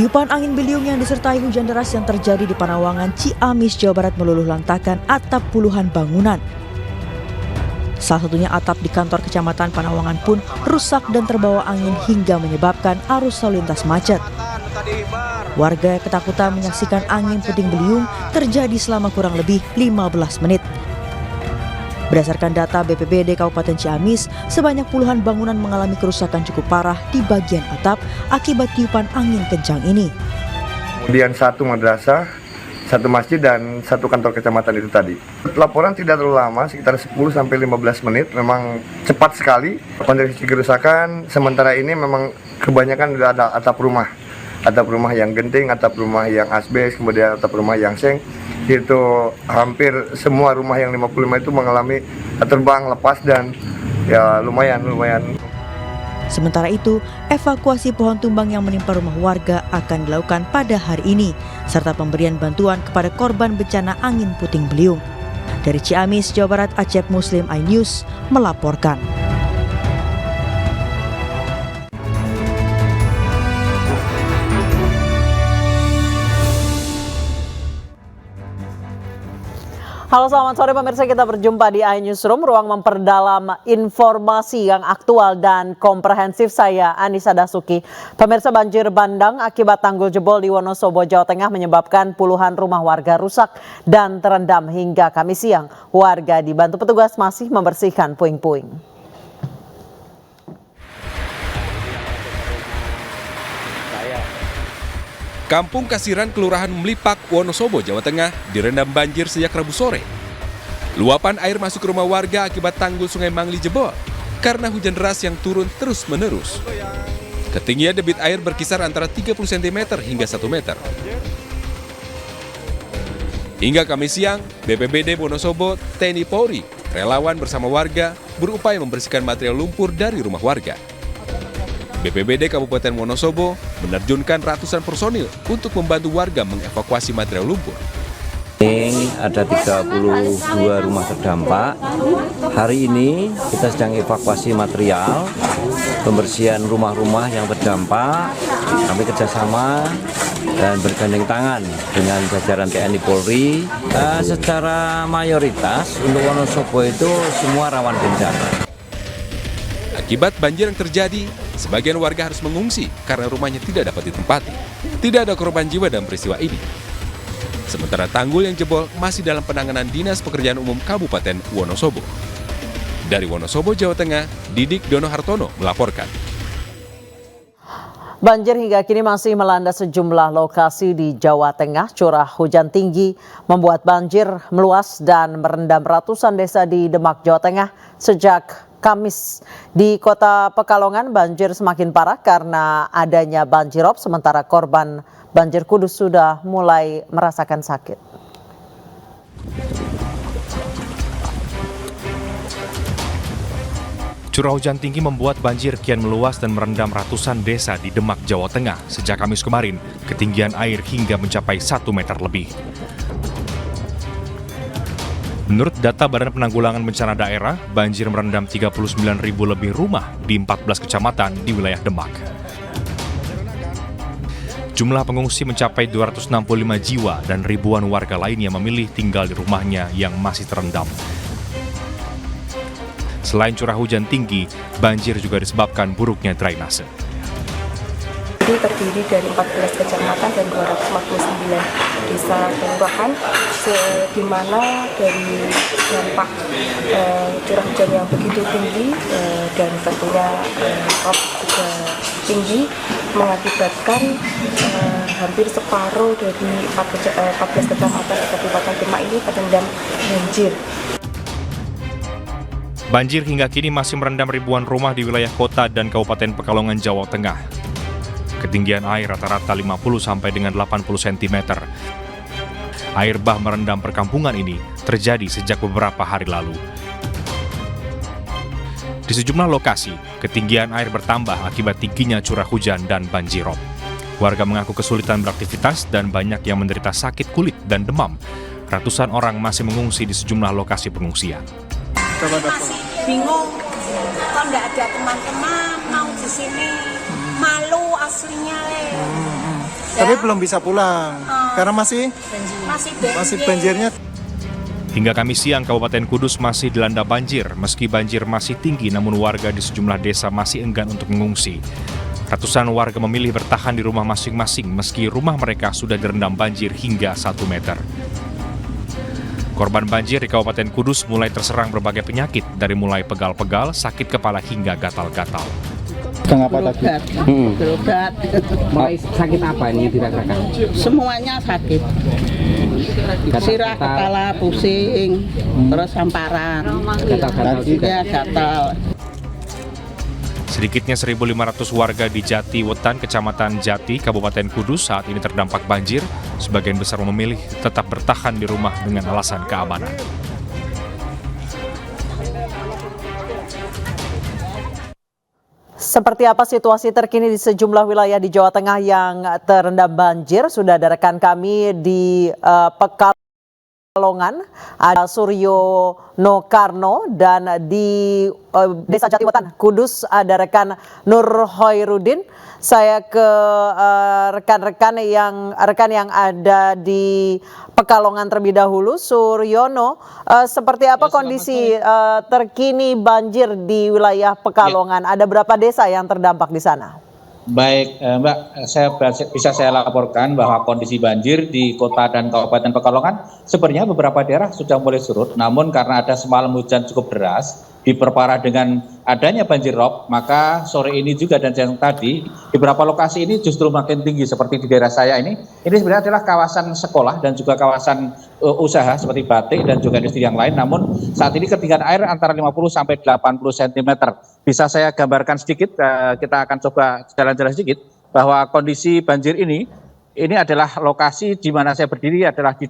Tiupan angin beliung yang disertai hujan deras yang terjadi di Panawangan, Ciamis, Jawa Barat meluluh lantakan atap puluhan bangunan. Salah satunya atap di kantor Kecamatan Panawangan pun rusak dan terbawa angin hingga menyebabkan arus lalu lintas macet. Warga ketakutan menyaksikan angin puting beliung terjadi selama kurang lebih 15 menit. Berdasarkan data BPBD Kabupaten Ciamis, sebanyak puluhan bangunan mengalami kerusakan cukup parah di bagian atap akibat tiupan angin kencang ini. Kemudian satu madrasah, satu masjid, dan satu kantor kecamatan itu tadi. Laporan tidak terlalu lama, sekitar 10-15 menit, memang cepat sekali. Kondisi kerusakan sementara ini memang kebanyakan ada atap rumah yang genting, atap rumah yang asbes, kemudian atap rumah yang seng. Itu hampir semua rumah yang 55 itu mengalami terbang, lepas, dan ya lumayan. Sementara itu, evakuasi pohon tumbang yang menimpa rumah warga akan dilakukan pada hari ini, serta pemberian bantuan kepada korban bencana angin puting beliung. Dari Ciamis, Jawa Barat, Acep Muslim iNews melaporkan. Halo, selamat sore pemirsa, kita berjumpa di iNewsroom, ruang memperdalam informasi yang aktual dan komprehensif. Saya Anissa Dasuki. Pemirsa, banjir bandang akibat tanggul jebol di Wonosobo, Jawa Tengah menyebabkan puluhan rumah warga rusak dan terendam hingga Kamis siang. Warga dibantu petugas masih membersihkan puing-puing. Kampung Kasiran, Kelurahan Melipak, Wonosobo, Jawa Tengah direndam banjir sejak Rabu sore. Luapan air masuk ke rumah warga akibat tanggul Sungai Mangli jebol karena hujan deras yang turun terus-menerus. Ketinggian debit air berkisar antara 30 cm hingga 1 meter. Hingga Kamis siang, BPBD Wonosobo, TNI Polri, relawan bersama warga berupaya membersihkan material lumpur dari rumah warga. BPBD Kabupaten Wonosobo menerjunkan ratusan personil untuk membantu warga mengevakuasi material lumpur. Ada 32 rumah terdampak. Hari ini kita sedang evakuasi material, pembersihan rumah-rumah yang terdampak. Kami kerjasama dan bergandeng tangan dengan jajaran TNI Polri. Secara mayoritas untuk Wonosobo itu semua rawan bencana. Akibat banjir yang terjadi, sebagian warga harus mengungsi karena rumahnya tidak dapat ditempati. Tidak ada korban jiwa dalam peristiwa ini. Sementara tanggul yang jebol masih dalam penanganan Dinas Pekerjaan Umum Kabupaten Wonosobo. Dari Wonosobo, Jawa Tengah, Didik Dono Hartono melaporkan. Banjir hingga kini masih melanda sejumlah lokasi di Jawa Tengah. Curah hujan tinggi membuat banjir meluas dan merendam ratusan desa di Demak, Jawa Tengah sejak Kamis. Di Kota Pekalongan banjir semakin parah karena adanya banjirop, sementara korban banjir Kudus sudah mulai merasakan sakit. Curah hujan tinggi membuat banjir kian meluas dan merendam ratusan desa di Demak, Jawa Tengah. Sejak Kamis kemarin, ketinggian air hingga mencapai 1 meter lebih. Menurut data Badan Penanggulangan Bencana Daerah, banjir merendam 39.000 lebih rumah di 14 kecamatan di wilayah Demak. Jumlah pengungsi mencapai 265 jiwa dan ribuan warga lainnya memilih tinggal di rumahnya yang masih terendam. Selain curah hujan tinggi, banjir juga disebabkan buruknya drainase. Terdiri dari 14 kecamatan dan 249 desa kelurahan, di mana dari dampak curah hujan yang begitu tinggi dan tentunya rop juga tinggi mengakibatkan hampir separuh dari 14 kecamatan di Kabupaten Demak ini terendam banjir. Banjir hingga kini masih merendam ribuan rumah di wilayah kota dan Kabupaten Pekalongan, Jawa Tengah. Ketinggian air rata-rata 50 sampai dengan 80 cm. Air bah merendam perkampungan ini terjadi sejak beberapa hari lalu. Di sejumlah lokasi, ketinggian air bertambah akibat tingginya curah hujan dan banjirop. Warga mengaku kesulitan beraktivitas dan banyak yang menderita sakit kulit dan demam. Ratusan orang masih mengungsi di sejumlah lokasi pengungsian. Masih bingung, kok nggak ada teman-teman mau di sini. Malu aslinya Tapi belum bisa pulang karena masih banjirnya. Hingga Kamis siang, Kabupaten Kudus masih dilanda banjir. Meski banjir masih tinggi, namun warga di sejumlah desa masih enggan untuk mengungsi. Ratusan warga memilih bertahan di rumah masing-masing meski rumah mereka sudah direndam banjir hingga 1 meter. Korban banjir di Kabupaten Kudus mulai terserang berbagai penyakit, dari mulai pegal-pegal, sakit kepala hingga gatal-gatal. Berobat. Mulai sakit apa ini yang dirasakan? Semuanya sakit. Sirah, kepala, pusing, terus hamparan, gatal juga, gatal. Sedikitnya 1.500 warga di Jati Wetan, Kecamatan Jati, Kabupaten Kudus saat ini terdampak banjir. Sebagian besar memilih tetap bertahan di rumah dengan alasan keamanan. Seperti apa situasi terkini di sejumlah wilayah di Jawa Tengah yang terendam banjir? Sudah ada rekan kami di Pekalongan, ada Suryo Nokarno, dan di Desa Jatiwetan, Kudus, ada rekan Nur Hoirudin. Saya ke rekan yang ada di Pekalongan terlebih dahulu. Suryono, seperti apa kondisi terkini banjir di wilayah Pekalongan? Ada berapa desa yang terdampak di sana? Baik, Mbak, saya laporkan bahwa kondisi banjir di kota dan Kabupaten Pekalongan sebenarnya beberapa daerah sudah mulai surut, namun karena ada semalam hujan cukup deras, diperparah dengan adanya banjir rob, maka sore ini juga dan siang tadi di beberapa lokasi ini justru makin tinggi seperti di daerah saya ini sebenarnya adalah kawasan sekolah dan juga kawasan usaha seperti batik dan juga industri yang lain, namun saat ini ketinggian air antara 50 sampai 80 cm. Bisa saya gambarkan sedikit, kita akan coba jalan-jalan sedikit bahwa kondisi banjir ini adalah lokasi di mana saya berdiri adalah di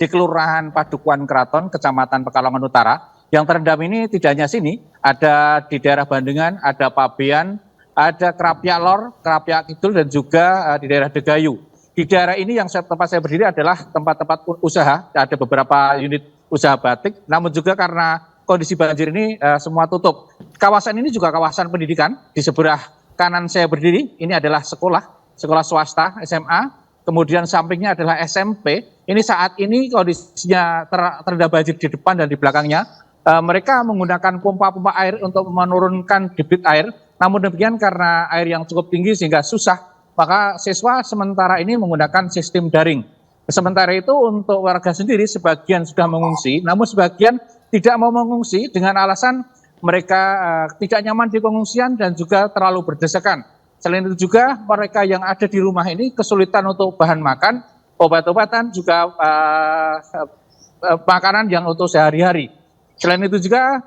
Kelurahan Padukuan Keraton, Kecamatan Pekalongan Utara. Yang terendam ini tidak hanya sini, ada di daerah Bandengan, ada Pabean, ada Krapyak Lor, Krapyak Kidul, dan juga di daerah Degayu. Di daerah ini yang tempat saya berdiri adalah tempat-tempat usaha, ada beberapa unit usaha batik, namun juga karena kondisi banjir ini semua tutup. Kawasan ini juga kawasan pendidikan, di sebelah kanan saya berdiri, ini adalah sekolah swasta, SMA, kemudian sampingnya adalah SMP. Ini saat ini kondisinya terendam banjir di depan dan di belakangnya. Mereka menggunakan pompa-pompa air untuk menurunkan debit air, namun demikian karena air yang cukup tinggi sehingga susah, maka siswa sementara ini menggunakan sistem daring. Sementara itu untuk warga sendiri sebagian sudah mengungsi, namun sebagian tidak mau mengungsi dengan alasan mereka tidak nyaman di pengungsian dan juga terlalu berdesakan. Selain itu juga mereka yang ada di rumah ini kesulitan untuk bahan makan, obat-obatan, juga makanan yang untuk sehari-hari. Selain itu juga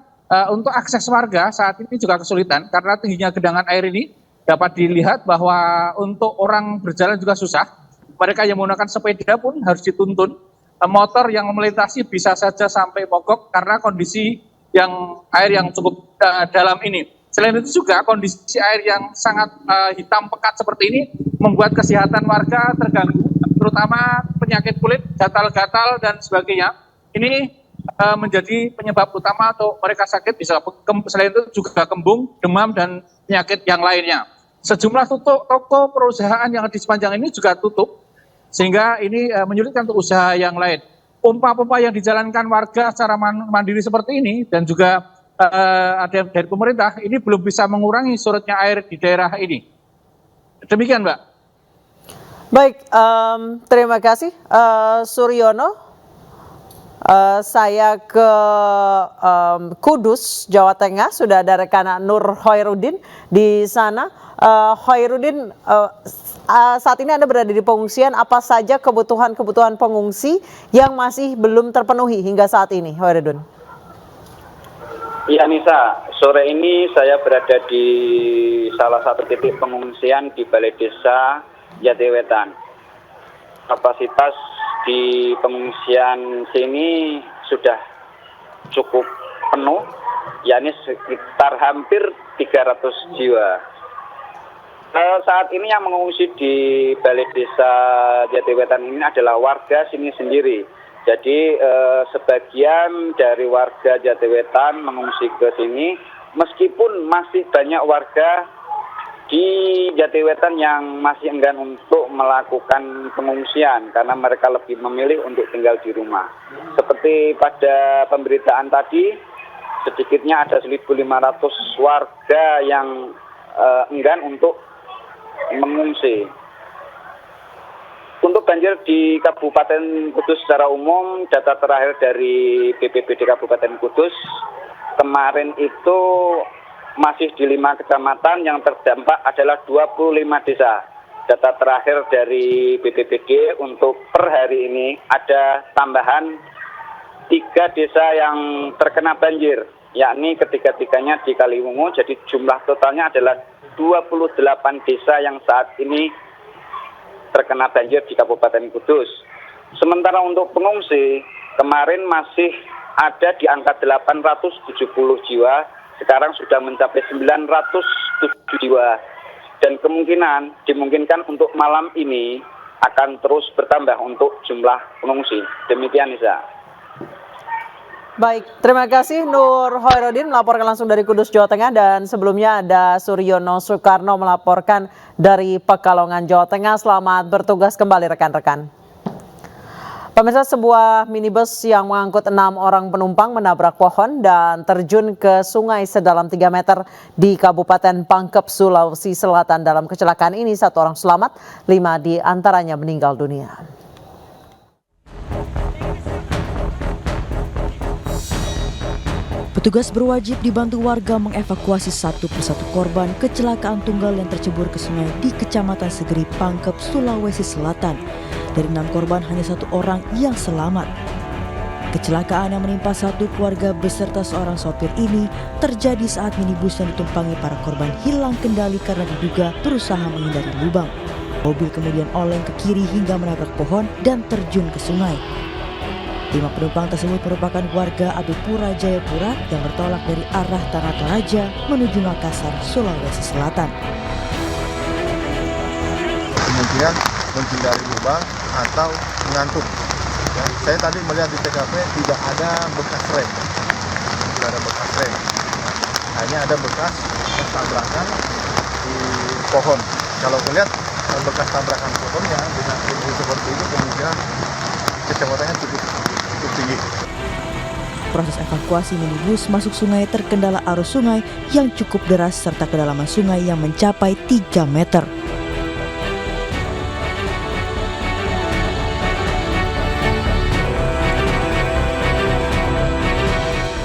untuk akses warga saat ini juga kesulitan karena tingginya genangan air ini dapat dilihat bahwa untuk orang berjalan juga susah. Mereka yang menggunakan sepeda pun harus dituntun. Motor yang melintasi bisa saja sampai mogok karena kondisi air yang cukup dalam ini. Selain itu juga kondisi air yang sangat hitam pekat seperti ini membuat kesehatan warga terganggu, terutama penyakit kulit, gatal-gatal dan sebagainya. Ini menjadi penyebab utama untuk mereka sakit, bisa selain itu juga kembung, demam, dan penyakit yang lainnya. Sejumlah toko perusahaan yang di sepanjang ini juga tutup, sehingga ini menyulitkan untuk usaha yang lain. Pompa-pompa yang dijalankan warga secara mandiri seperti ini, dan juga ada dari pemerintah, ini belum bisa mengurangi surutnya air di daerah ini. Demikian, Mbak. Baik, terima kasih Suryono. Saya ke Kudus, Jawa Tengah, sudah ada rekan Nur Hoirudin di sana. Hoirudin, saat ini Anda berada di pengungsian, apa saja kebutuhan pengungsi yang masih belum terpenuhi hingga saat ini, Hoirudin? Iya Nisa, sore ini saya berada di salah satu titik pengungsian di Balai Desa Jatiwetan. Kapasitas di pengungsian sini sudah cukup penuh, yakni sekitar hampir 300 jiwa. Saat ini yang mengungsi di Balai Desa Jatiwetan ini adalah warga sini sendiri. Jadi sebagian dari warga Jatiwetan mengungsi ke sini, meskipun masih banyak warga di Jatiwetan yang masih enggan untuk melakukan pengungsian karena mereka lebih memilih untuk tinggal di rumah. Seperti pada pemberitaan tadi, sedikitnya ada 1.500 warga yang enggan untuk mengungsi. Untuk banjir di Kabupaten Kudus secara umum, data terakhir dari BPBD Kabupaten Kudus, kemarin itu masih di 5 kecamatan yang terdampak adalah 25 desa. Data terakhir dari BPBD untuk per hari ini ada tambahan 3 desa yang terkena banjir, yakni ketiga-tiganya di Kaliwungu. Jadi jumlah totalnya adalah 28 desa yang saat ini terkena banjir di Kabupaten Kudus. Sementara untuk pengungsi, kemarin masih ada di angka 870 jiwa, sekarang sudah mencapai 907 jiwa. Dan dimungkinkan untuk malam ini akan terus bertambah untuk jumlah pengungsi. Demikian, Nisa. Baik, terima kasih Nur Hoirudin melaporkan langsung dari Kudus, Jawa Tengah, dan sebelumnya ada Suryono Soekarno melaporkan dari Pekalongan, Jawa Tengah. Selamat bertugas kembali rekan-rekan. Pemirsa, sebuah minibus yang mengangkut 6 orang penumpang menabrak pohon dan terjun ke sungai sedalam 3 meter di Kabupaten Pangkep, Sulawesi Selatan. Dalam kecelakaan ini 1 orang selamat, 5 di antaranya meninggal dunia. Petugas berwajib dibantu warga mengevakuasi satu persatu korban kecelakaan tunggal yang tercebur ke sungai di Kecamatan Segeri, Pangkep, Sulawesi Selatan. Dari 6 korban, hanya 1 orang yang selamat. Kecelakaan yang menimpa satu keluarga beserta seorang sopir ini terjadi saat minibus yang ditumpangi para korban hilang kendali karena diduga berusaha menghindari lubang. Mobil kemudian oleng ke kiri hingga menabrak pohon dan terjun ke sungai. 5 penumpang tersebut merupakan warga Abipura, Jayapura yang bertolak dari arah Tanah Toraja menuju Makassar, Sulawesi Selatan. Kemudian menghindari lubang atau mengantuk. Ya, saya tadi melihat di TKP tidak ada bekas rem, hanya ada bekas tabrakan di pohon. Kalau melihat bekas tabrakan pohonnya dengan kondisi seperti itu, kemungkinan kecepatannya cukup tinggi. Proses evakuasi minibus masuk sungai terkendala arus sungai yang cukup deras serta kedalaman sungai yang mencapai 3 meter.